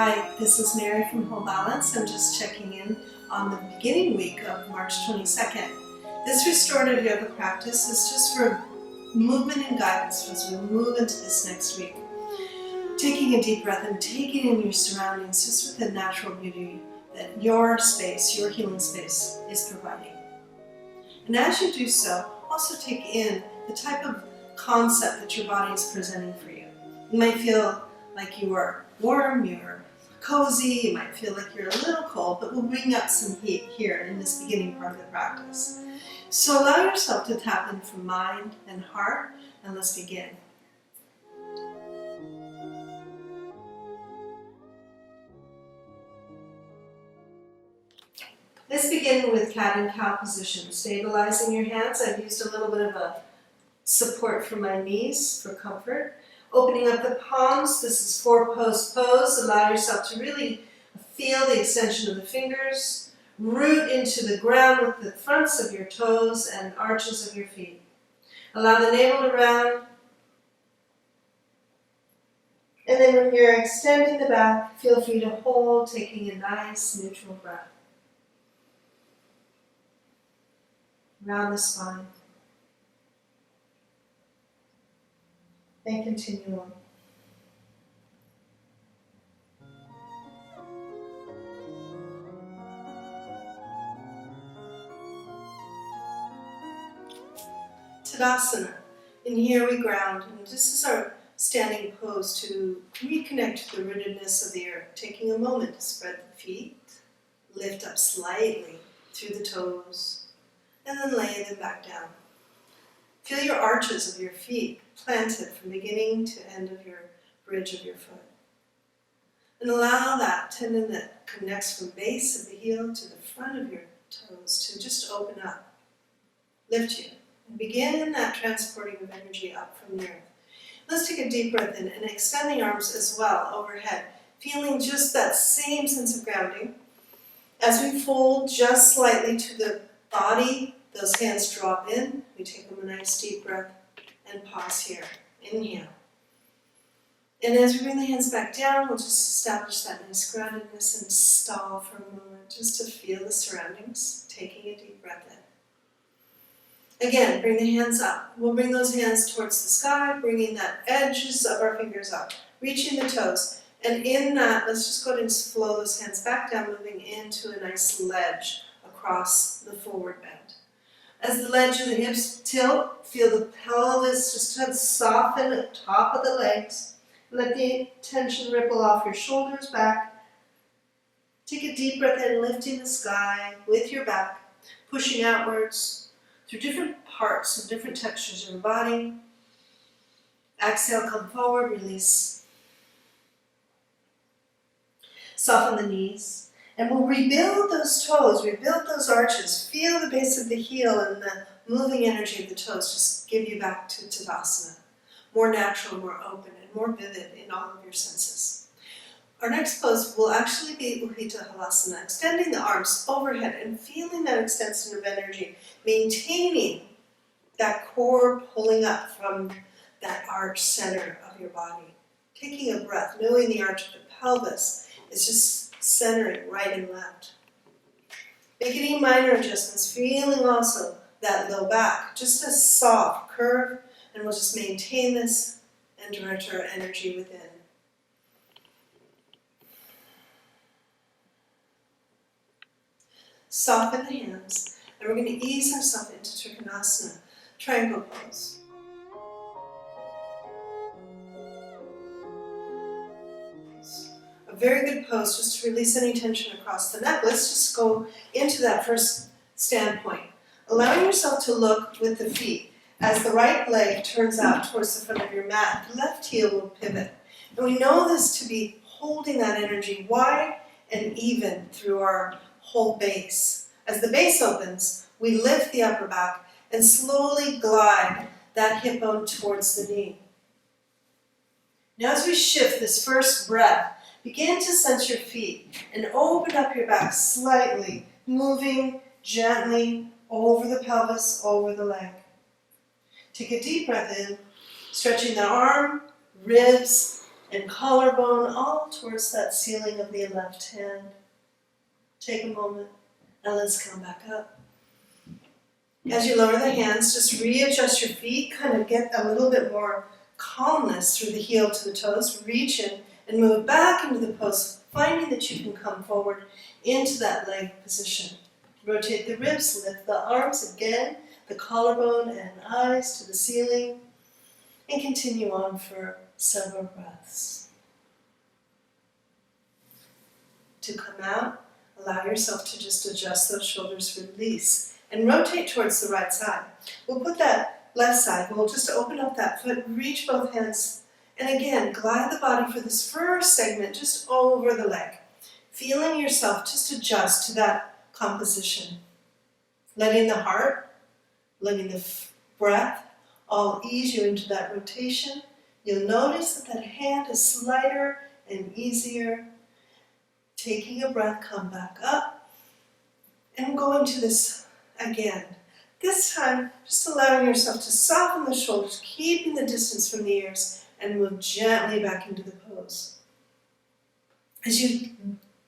Hi, this is Mary from Whole Balance. I'm just checking in on the beginning week of March 22nd. This restorative yoga practice is just for movement and guidance as we move into this next week. Taking a deep breath and taking in your surroundings just with the natural beauty that your space, your healing space, is providing. And as you do so, also take in the type of concept that your body is presenting for you. You might feel like you are warm, you're cozy, you might feel like you're a little cold, but we'll bring up some heat here in this beginning part of the practice. So allow yourself to tap in from mind and heart, and let's begin. Let's begin with cat and cow position. Stabilizing your hands. I've used a little bit of a support for my knees for comfort. Opening up the palms. This is four-post pose. Allow yourself to really feel the extension of the fingers. Root into the ground with the fronts of your toes and arches of your feet. Allow the navel to round. And then when you're extending the back, feel free to hold, taking a nice neutral breath. Round the spine. And continue on. Tadasana. And here we ground. And this is our standing pose to reconnect to the rootedness of the earth. Taking a moment to spread the feet, lift up slightly through the toes, and then lay them back down. Feel your arches of your feet planted from beginning to end of your bridge of your foot. And allow that tendon that connects from base of the heel to the front of your toes to just open up, lift you, and begin that transporting of energy up from the earth. Let's take a deep breath in and extend the arms as well overhead, feeling just that same sense of grounding. As we fold just slightly to the body, those hands drop in. We take them a nice deep breath and pause here. Inhale. And as we bring the hands back down, we'll just establish that nice groundedness and stall for a moment just to feel the surroundings, taking a deep breath in. Again, bring the hands up. We'll bring those hands towards the sky, bringing that edges of our fingers up, reaching the toes. And in that, let's just go ahead and flow those hands back down, moving into a nice ledge across the forward bend. As the ledge of the hips tilt, feel the pelvis just soften at the top of the legs. Let the tension ripple off your shoulders back. Take a deep breath in, lifting the sky with your back, pushing outwards through different parts and different textures of your body. Exhale, come forward, release. Soften the knees. And we'll rebuild those toes, rebuild those arches. Feel the base of the heel and the moving energy of the toes. Just give you back to Tadasana. More natural, more open, and more vivid in all of your senses. Our next pose will actually be Utthita Halasana, extending the arms overhead and feeling that extension of energy, maintaining that core pulling up from that arch center of your body. Taking a breath, knowing the arch of the pelvis is just centering right and left. Make any minor adjustments, feeling also that low back, just a soft curve, and we'll just maintain this and direct our energy within. Soften the hands, and we're going to ease ourselves into Trikonasana, triangle pose. A very good pose just to release any tension across the neck. Let's just go into that first standpoint. Allowing yourself to look with the feet. As the right leg turns out towards the front of your mat, the left heel will pivot. And we know this to be holding that energy wide and even through our whole base. As the base opens, we lift the upper back and slowly glide that hip bone towards the knee. Now as we shift this first breath, begin to sense your feet and open up your back slightly, moving gently over the pelvis, over the leg. Take a deep breath in, stretching the arm, ribs, and collarbone all towards that ceiling of the left hand. Take a moment and let's come back up. As you lower the hands, just readjust your feet, kind of get a little bit more calmness through the heel to the toes. Reach in and move back into the pose, finding that you can come forward into that leg position. Rotate the ribs, lift the arms again, the collarbone and eyes to the ceiling, and continue on for several breaths. To come out, allow yourself to just adjust those shoulders, release, and rotate towards the right side. We'll put that left side, we'll just open up that foot, reach both hands, and again, glide the body for this first segment just over the leg. Feeling yourself just adjust to that composition. Letting the heart, letting the breath all ease you into that rotation. You'll notice that that hand is lighter and easier. Taking a breath, come back up, and go into this again. This time, just allowing yourself to soften the shoulders, keeping the distance from the ears, and move gently back into the pose. As you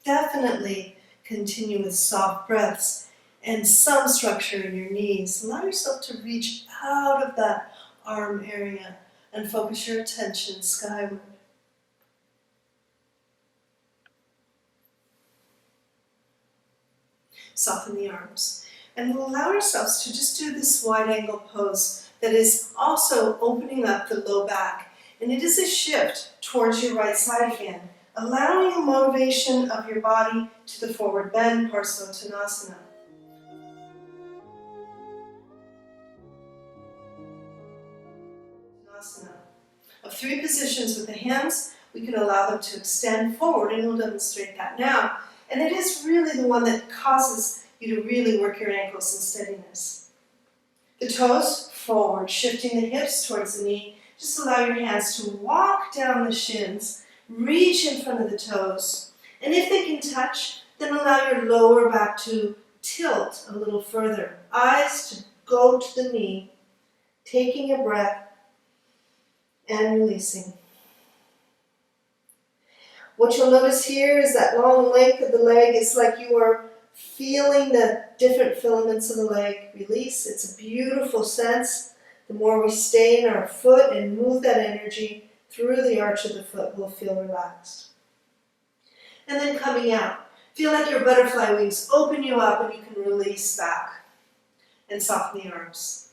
definitely continue with soft breaths and some structure in your knees, allow yourself to reach out of that arm area and focus your attention skyward. Soften the arms. And we'll allow ourselves to just do this wide angle pose that is also opening up the low back. And it is a shift towards your right side again, allowing a motivation of your body to the forward bend, Parsvottanasana. Of 3 positions with the hands, we can allow them to extend forward, and we'll demonstrate that now. And it is really the one that causes you to really work your ankles in steadiness. The toes forward, shifting the hips towards the knee. Just allow your hands to walk down the shins, reach in front of the toes, and if they can touch, then allow your lower back to tilt a little further. Eyes to go to the knee, taking a breath and releasing. What you'll notice here is that long length of the leg is like you are feeling the different filaments of the leg release. It's a beautiful sense. The more we stay in our foot and move that energy through the arch of the foot, we'll feel relaxed. And then coming out, feel like your butterfly wings open you up and you can release back and soften the arms.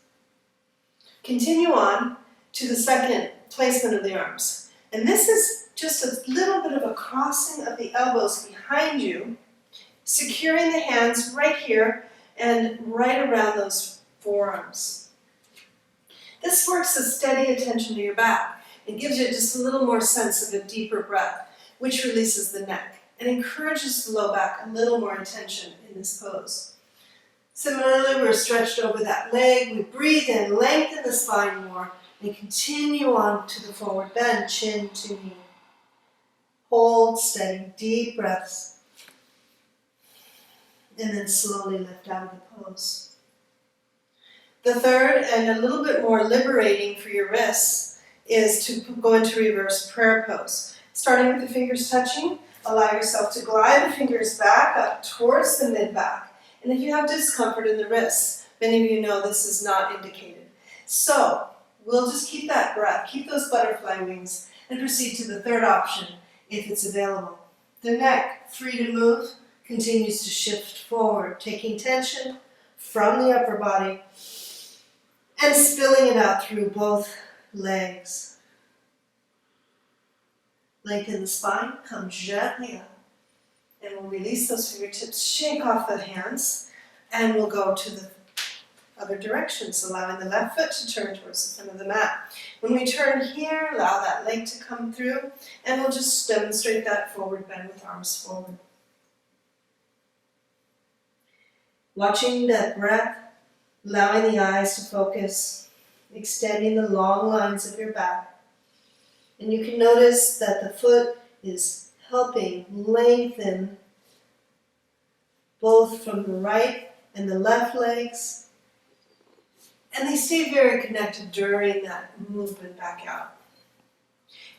Continue on to the second placement of the arms. And this is just a little bit of a crossing of the elbows behind you, securing the hands right here and right around those forearms. This works a steady attention to your back and gives you just a little more sense of a deeper breath, which releases the neck and encourages the low back a little more attention in this pose. Similarly, we're stretched over that leg. We breathe in, lengthen the spine more, and continue on to the forward bend, chin to knee. Hold steady, deep breaths, and then slowly lift out of the pose. The third, and a little bit more liberating for your wrists, is to go into reverse prayer pose. Starting with the fingers touching, allow yourself to glide the fingers back up towards the mid-back. And if you have discomfort in the wrists, many of you know this is not indicated. So, we'll just keep that breath, keep those butterfly wings, and proceed to the third option, if it's available. The neck, free to move, continues to shift forward, taking tension from the upper body and spilling it out through both legs. Lengthen the spine, come gently up, and we'll release those fingertips, shake off the hands, and we'll go to the other directions, allowing the left foot to turn towards the front of the mat. When we turn here, allow that leg to come through, and we'll just demonstrate that forward bend with arms forward. Watching that breath, allowing the eyes to focus, extending the long lines of your back. And you can notice that the foot is helping lengthen both from the right and the left legs. And they stay very connected during that movement back out.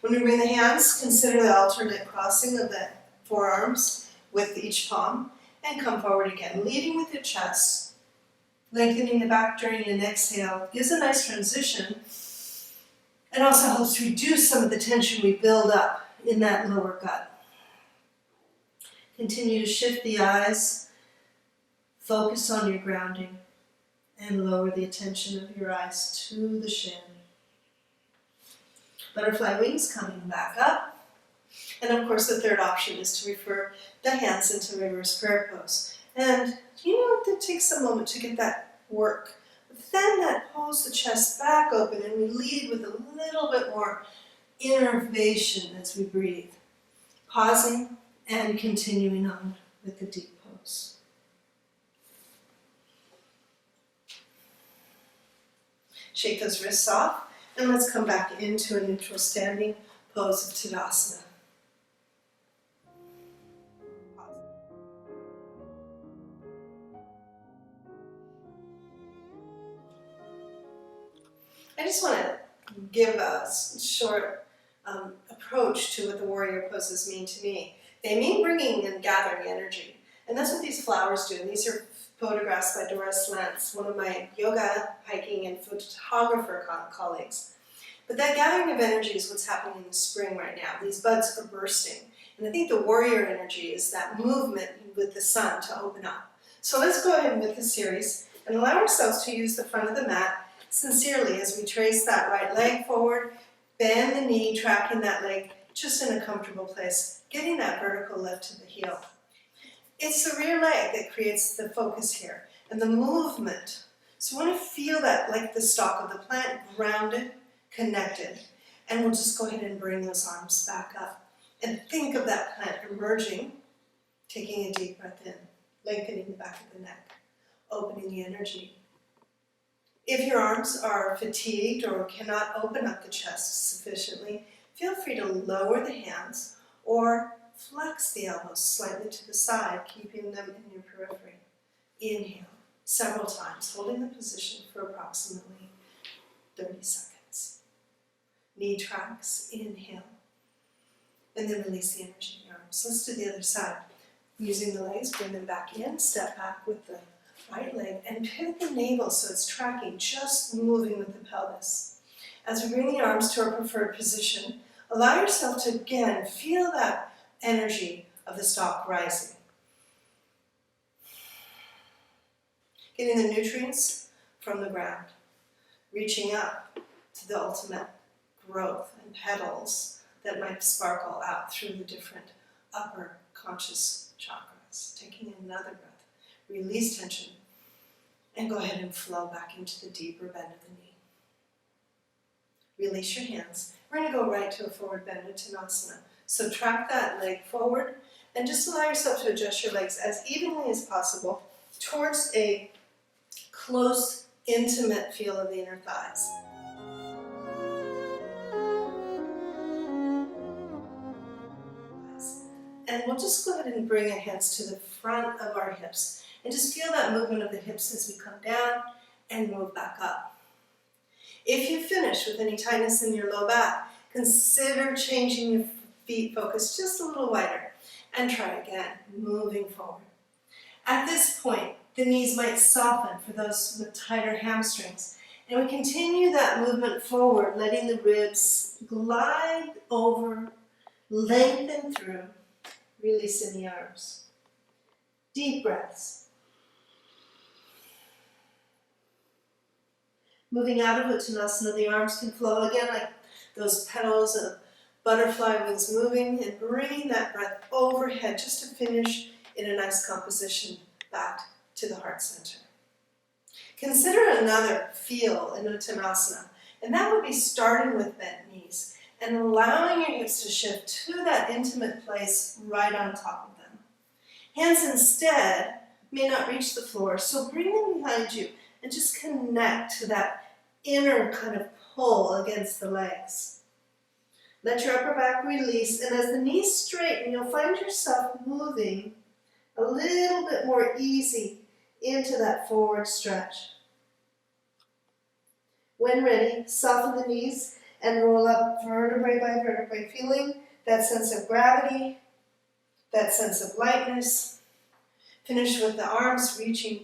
When we bring the hands, consider the alternate crossing of the forearms with each palm and come forward again, leading with your chest, lengthening the back during an exhale. Gives a nice transition and also helps reduce some of the tension we build up in that lower gut. Continue to shift the eyes, focus on your grounding, and lower the attention of your eyes to the shin. Butterfly wings coming back up. And of course, the third option is to refer the hands into reverse prayer pose. And you know, it takes a moment to get that work. But then that pulls the chest back open and we lead with a little bit more innervation as we breathe. Pausing and continuing on with the deep pose. Shake those wrists off and let's come back into a neutral standing pose of Tadasana. I just want to give a short approach to what the warrior poses mean to me. They mean bringing and gathering energy. And that's what these flowers do. And these are photographs by Doris Lantz, one of my yoga, hiking, and photographer colleagues. But that gathering of energy is what's happening in the spring right now. These buds are bursting. And I think the warrior energy is that movement with the sun to open up. So let's go ahead with the series and allow ourselves to use the front of the mat sincerely as we trace that right leg forward, bend the knee, tracking that leg just in a comfortable place, getting that vertical lift to the heel. It's the rear leg that creates the focus here and the movement. So we want to feel that like the stalk of the plant, grounded, connected. And we'll just go ahead and bring those arms back up and think of that plant emerging, taking a deep breath in, lengthening the back of the neck, opening the energy. If your arms are fatigued or cannot open up the chest sufficiently, feel free to lower the hands or flex the elbows slightly to the side, keeping them in your periphery. Inhale several times, holding the position for approximately 30 seconds. Knee tracks, inhale, and then release the energy in the arms. Let's do the other side. Using the legs, bring them back in, step back with the right leg, and pivot the navel so it's tracking, just moving with the pelvis. As we bring the arms to our preferred position, allow yourself to, again, feel that energy of the stalk rising. Getting the nutrients from the ground, reaching up to the ultimate growth and petals that might sparkle out through the different upper conscious chakras. Taking another breath, release tension, and go ahead and flow back into the deeper bend of the knee. Release your hands. We're going to go right to a forward bend Uttanasana. So track that leg forward and just allow yourself to adjust your legs as evenly as possible towards a close, intimate feel of the inner thighs. And we'll just go ahead and bring our hands to the front of our hips and just feel that movement of the hips as we come down and move back up. If you finish with any tightness in your low back, consider changing your feet focus just a little wider and try again, moving forward. At this point, the knees might soften for those with tighter hamstrings. And we continue that movement forward, letting the ribs glide over, lengthen through, releasing the arms. Deep breaths. Moving out of Uttanasana, the arms can flow again like those petals of butterfly wings moving and bringing that breath overhead just to finish in a nice composition back to the heart center. Consider another feel in Uttanasana, and that would be starting with bent knees and allowing your hips to shift to that intimate place right on top of them. Hands instead may not reach the floor, so bring them behind you and just connect to that inner kind of pull against the legs. Let your upper back release, and as the knees straighten, you'll find yourself moving a little bit more easy into that forward stretch. When ready, soften the knees and roll up vertebrae by by feeling that sense of gravity, that sense of lightness. Finish with the arms reaching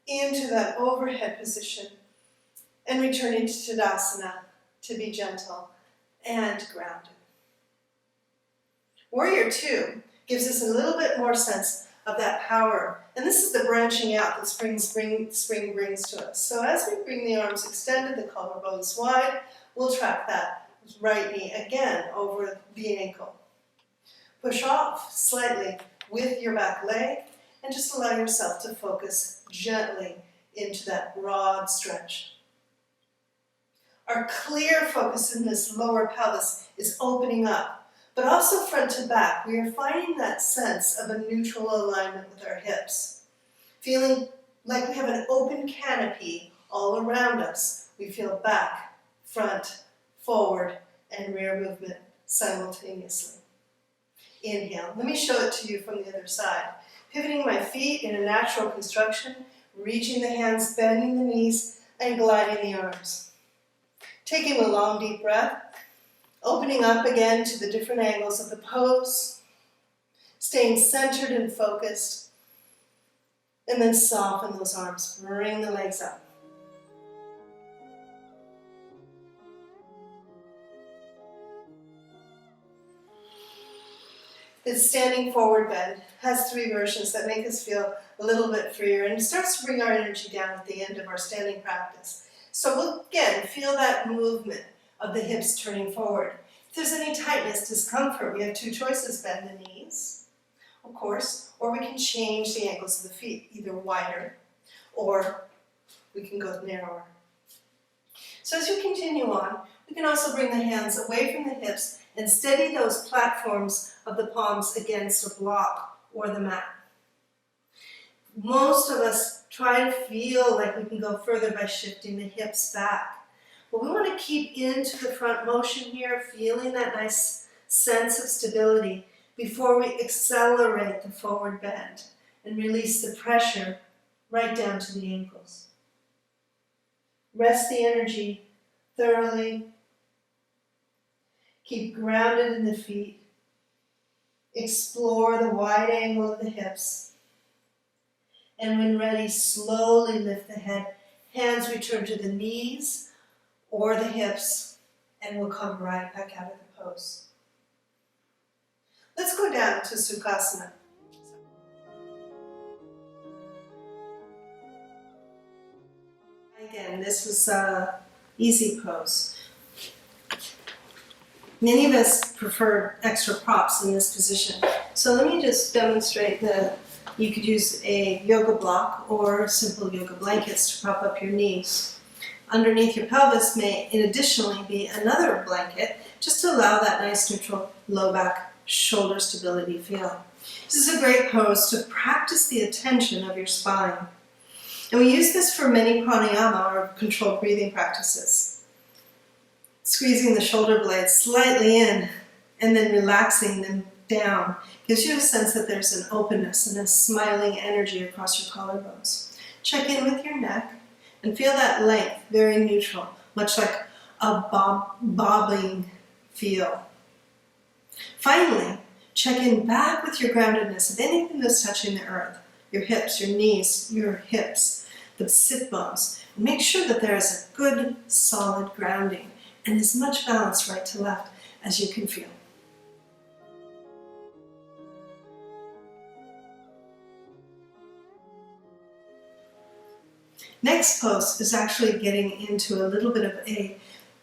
into that overhead position and returning to Tadasana to be gentle and grounded. Warrior Two gives us a little bit more sense of that power. And this is the branching out that spring brings to us. So as we bring the arms extended, the collarbones wide, we'll track that right knee again over the ankle. Push off slightly with your back leg and just allow yourself to focus gently into that broad stretch. Our clear focus in this lower pelvis is opening up, but also front to back. We are finding that sense of a neutral alignment with our hips. Feeling like we have an open canopy all around us. We feel back, front, forward, and rear movement simultaneously. Inhale. Let me show it to you from the other side. Pivoting my feet in a natural construction, reaching the hands, bending the knees, and gliding the arms. Taking a long, deep breath, opening up again to the different angles of the pose, staying centered and focused, and then soften those arms, bring the legs up. The standing forward bend has 3 versions that make us feel a little bit freer and starts to bring our energy down at the end of our standing practice. So we'll again feel that movement of the hips turning forward. If there's any tightness, discomfort, we have 2 choices: bend the knees, of course, or we can change the angles of the feet, either wider or we can go narrower. So as you continue on, we can also bring the hands away from the hips and steady those platforms of the palms against a block or the mat. Most of us try to feel like we can go further by shifting the hips back. But we want to keep into the front motion here, feeling that nice sense of stability before we accelerate the forward bend and release the pressure right down to the ankles. Rest the energy thoroughly. Keep grounded in the feet. Explore the wide angle of the hips. And when ready, slowly lift the head. Hands return to the knees or the hips, and we'll come right back out of the pose. Let's go down to Sukhasana. Again, this is an easy pose. Many of us prefer extra props in this position. So let me just demonstrate that you could use a yoga block or simple yoga blankets to prop up your knees. Underneath your pelvis may additionally be another blanket just to allow that nice neutral low back shoulder stability feel. This is a great pose to practice the attention of your spine. And we use this for many pranayama or controlled breathing practices. Squeezing the shoulder blades slightly in and then relaxing them down gives you a sense that there's an openness and a smiling energy across your collarbones. Check in with your neck and feel that length, very neutral, much like a bobbing feel. Finally, check in back with your groundedness of anything that's touching the earth, your hips, your knees, your hips, the sit bones. Make sure that there is a good, solid grounding and as much balance right to left as you can feel. Next pose is actually getting into a little bit of a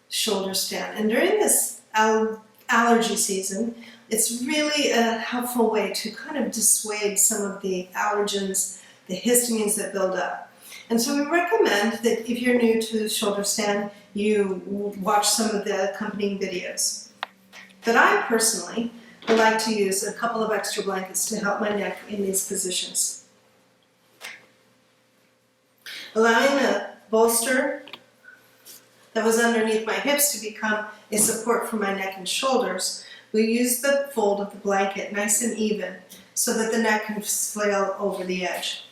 shoulder stand. And during this allergy season, it's really a helpful way to kind of dissuade some of the allergens, the histamines that build up. And so we recommend that if you're new to shoulder stand, you watch some of the accompanying videos. But I personally like to use a couple of extra blankets to help my neck in these positions. Allowing the bolster that was underneath my hips to become a support for my neck and shoulders, we use the fold of the blanket nice and even so that the neck can flail over the edge.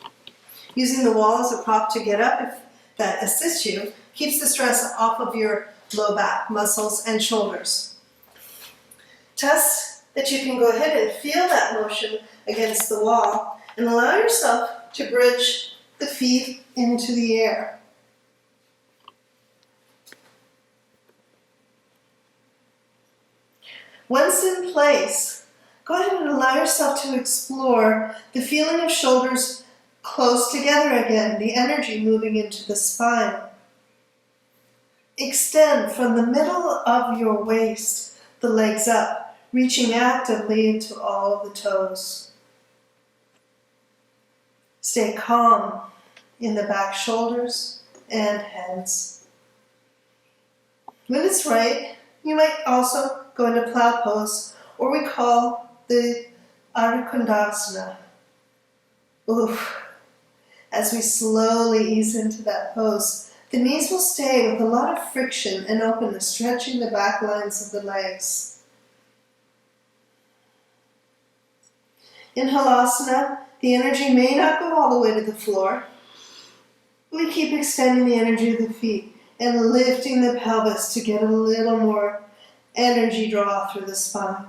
Using the wall as a prop to get up, if that assists you, keeps the stress off of your low back muscles and shoulders. Test that you can go ahead and feel that motion against the wall and allow yourself to bridge the feet into the air. Once in place, go ahead and allow yourself to explore the feeling of shoulders close together again, the energy moving into the spine. Extend from the middle of your waist, the legs up, reaching actively into all of the toes. Stay calm in the back shoulders and heads. When it's right, you might also go into plow pose, or we call the Ardha Kondasana. Oof. As we slowly ease into that pose, the knees will stay with a lot of friction and openness, stretching the back lines of the legs. In Halasana, the energy may not go all the way to the floor. We keep extending the energy of the feet and lifting the pelvis to get a little more energy draw through the spine.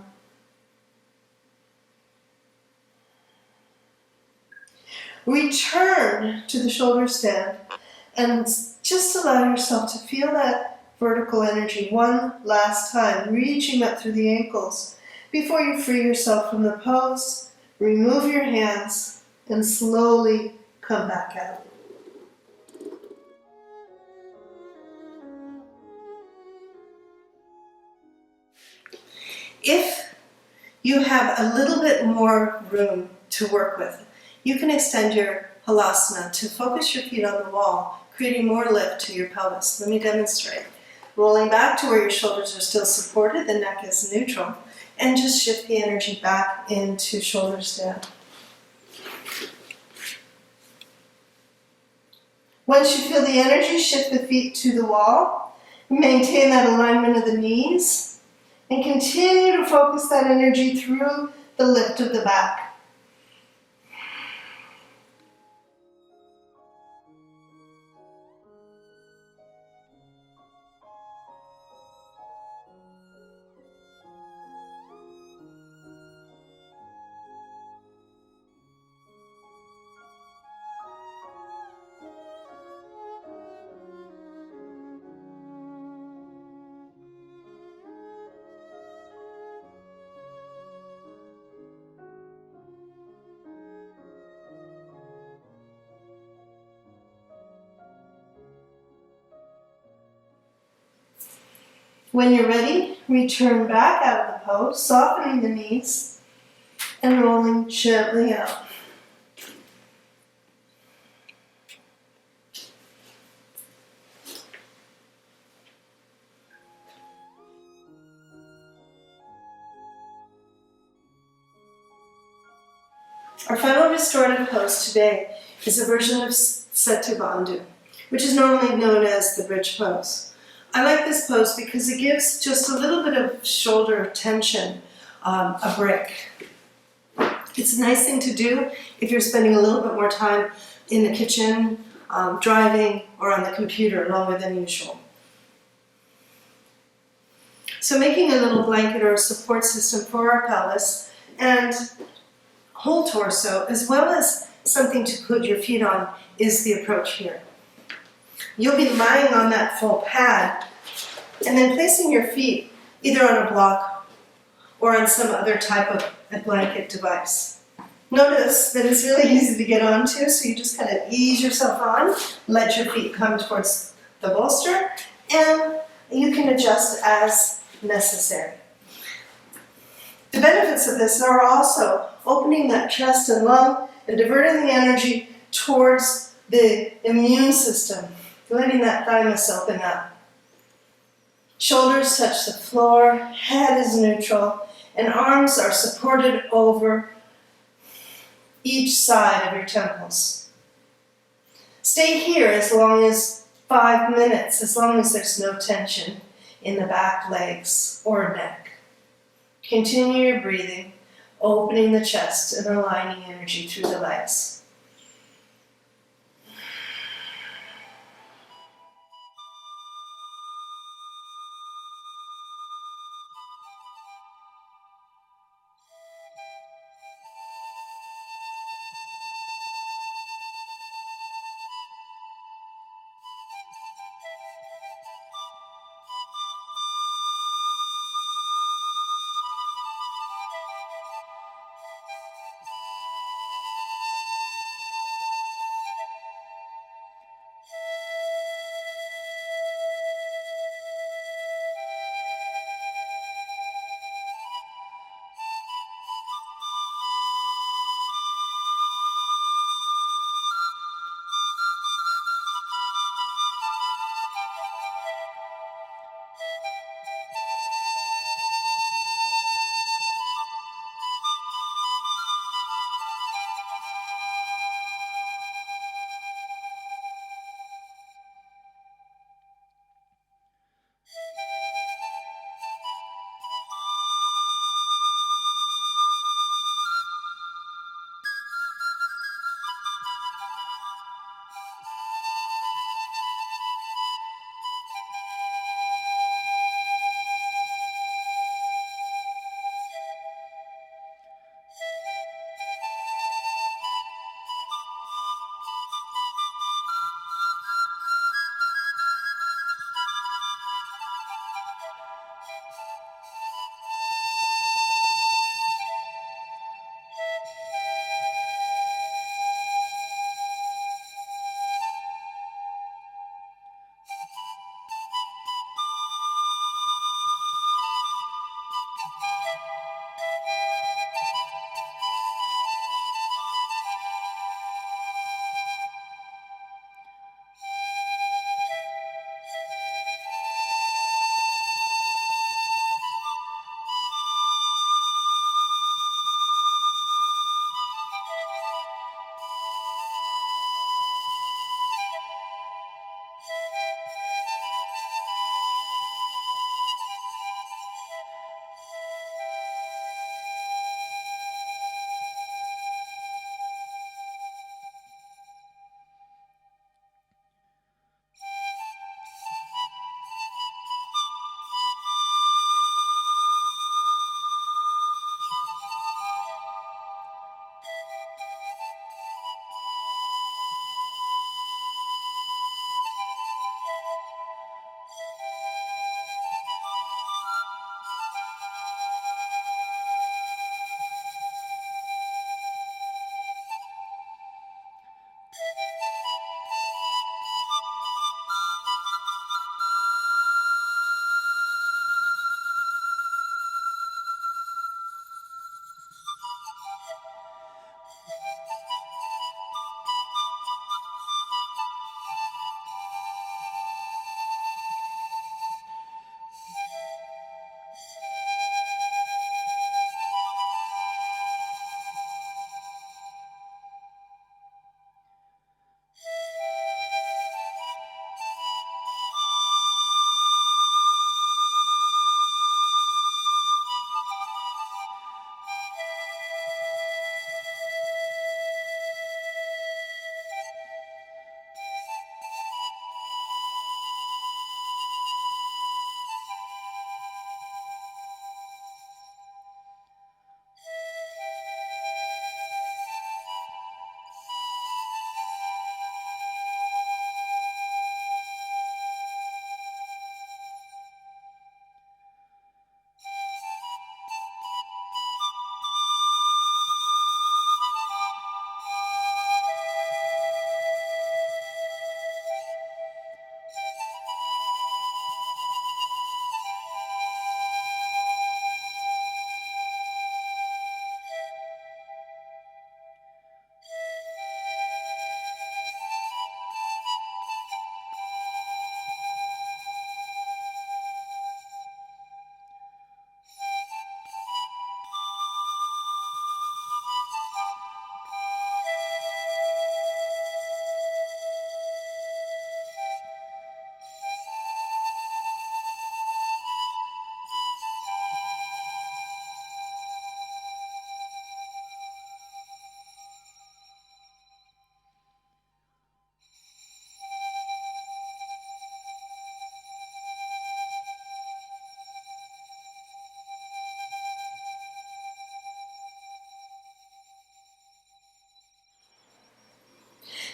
Return to the shoulder stand and just allow yourself to feel that vertical energy one last time, reaching up through the ankles before you free yourself from the pose. Remove your hands and slowly come back out. If you have a little bit more room to work with, you can extend your halasana to focus your feet on the wall, creating more lift to your pelvis. Let me demonstrate. Rolling back to where your shoulders are still supported, the neck is neutral, and just shift the energy back into shoulder stand. Once you feel the energy, shift the feet to the wall. Maintain that alignment of the knees, and continue to focus that energy through the lift of the back. When you're ready, return back out of the pose, softening the knees and rolling gently out. Our final restorative pose today is a version of Setu Bandhu, which is normally known as the bridge pose. I like this pose because it gives just a little bit of shoulder tension, a break. It's a nice thing to do if you're spending a little bit more time in the kitchen, driving, or on the computer longer than usual. So making a little blanket or a support system for our pelvis and whole torso, as well as something to put your feet on, is the approach here. You'll be lying on that full pad and then placing your feet either on a block or on some other type of a blanket device. Notice that it's really easy to get onto, so you just kind of ease yourself on, let your feet come towards the bolster, and you can adjust as necessary. The benefits of this are also opening that chest and lung and diverting the energy towards the immune system, letting that thymus open up. Shoulders touch the floor, head is neutral, and arms are supported over each side of your temples. Stay here as long as 5 minutes, as long as there's no tension in the back legs or neck. Continue your breathing, opening the chest and aligning energy through the legs.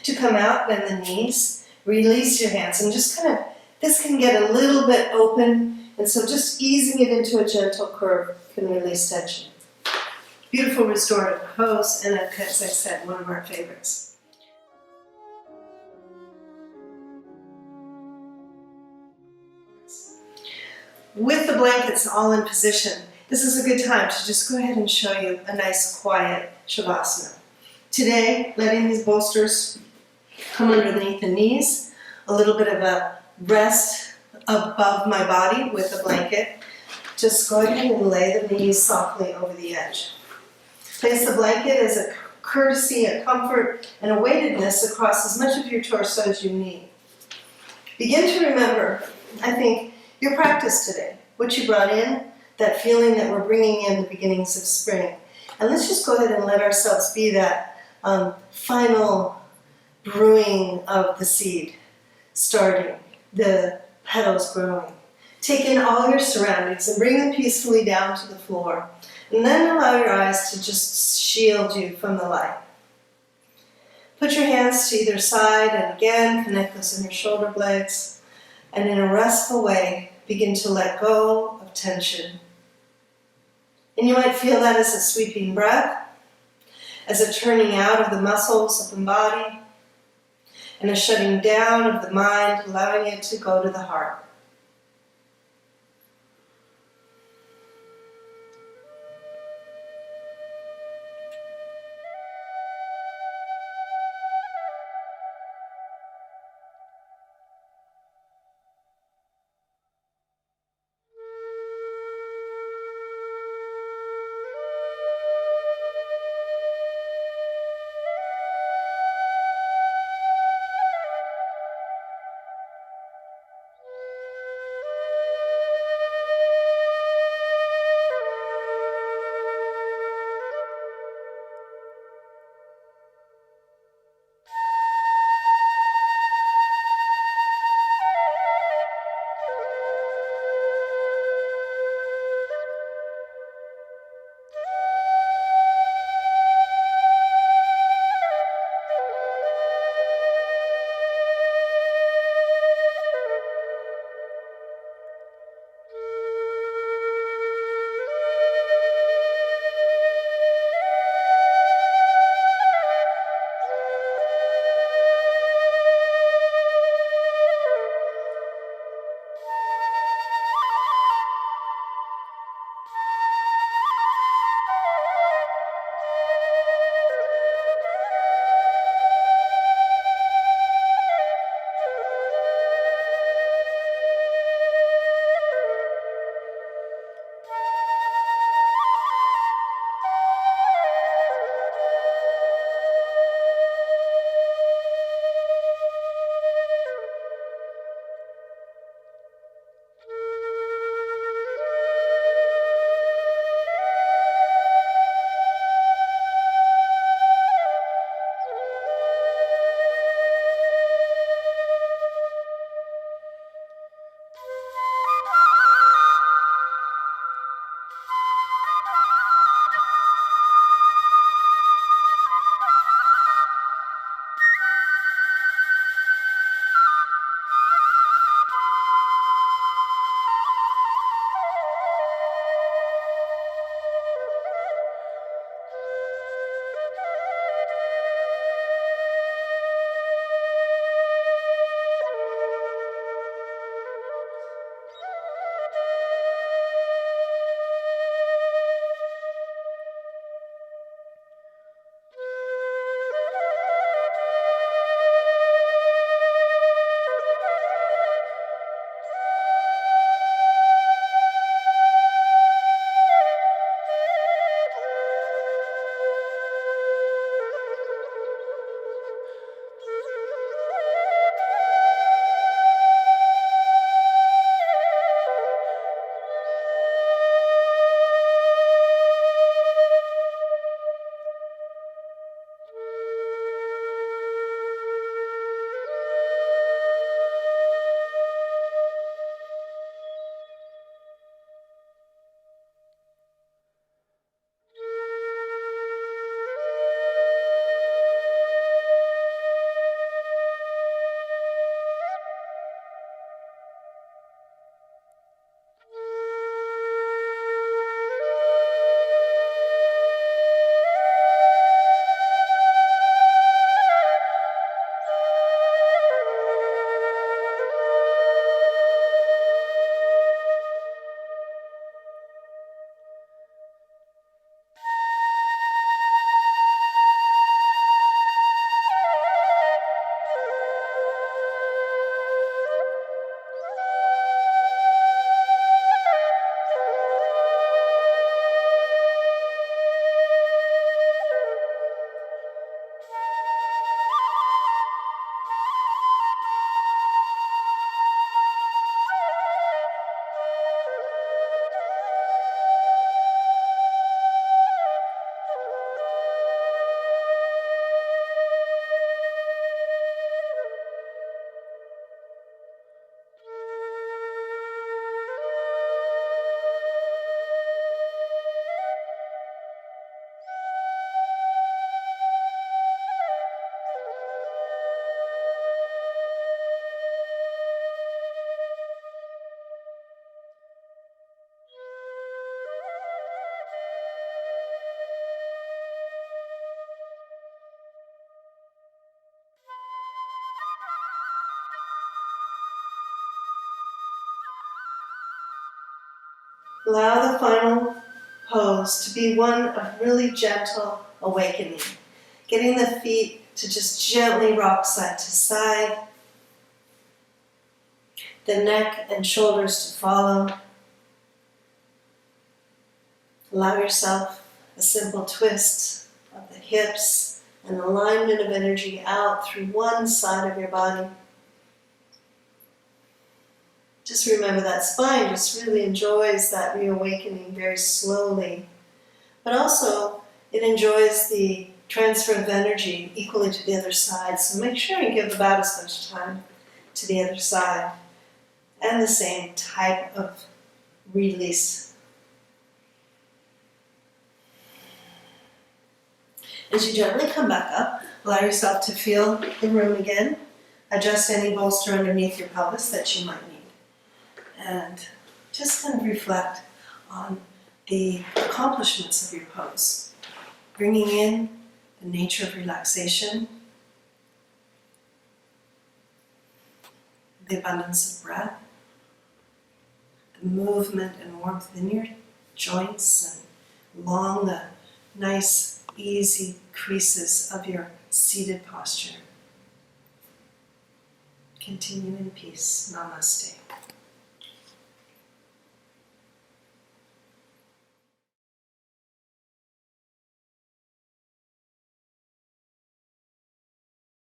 to come out, bend the knees, release your hands, and just kind of, this can get a little bit open, and so just easing it into a gentle curve can release tension. Beautiful restorative pose, and as I said, one of our favorites. With the blankets all in position, this is a good time to just go ahead and show you a nice quiet Shavasana. Today, letting these bolsters come underneath the knees, a little bit of a rest above my body with the blanket. Just go ahead and lay the knees softly over the edge. Place the blanket as a courtesy, a comfort, and a weightedness across as much of your torso as you need. Begin to remember, I think, your practice today, what you brought in, that feeling that we're bringing in the beginnings of spring. And let's just go ahead and let ourselves be that final brewing of the seed, starting, the petals growing. Take in all your surroundings and bring them peacefully down to the floor. And then allow your eyes to just shield you from the light. Put your hands to either side and again connect those inner shoulder blades. And in a restful way, begin to let go of tension. And you might feel that as a sweeping breath, as a turning out of the muscles of the body, and a shutting down of the mind, allowing it to go to the heart. Allow the final pose to be one of really gentle awakening. Getting the feet to just gently rock side to side. The neck and shoulders to follow. Allow yourself a simple twist of the hips and alignment of energy out through one side of your body. Just remember that spine just really enjoys that reawakening very slowly. But also, it enjoys the transfer of energy equally to the other side. So make sure you give about as much time to the other side. And the same type of release. As you gently come back up, allow yourself to feel the room again. Adjust any bolster underneath your pelvis that you might need. And just kind of reflect on the accomplishments of your pose. Bringing in the nature of relaxation, the abundance of breath, the movement and warmth in your joints and along the nice, easy creases of your seated posture. Continue in peace. Namaste.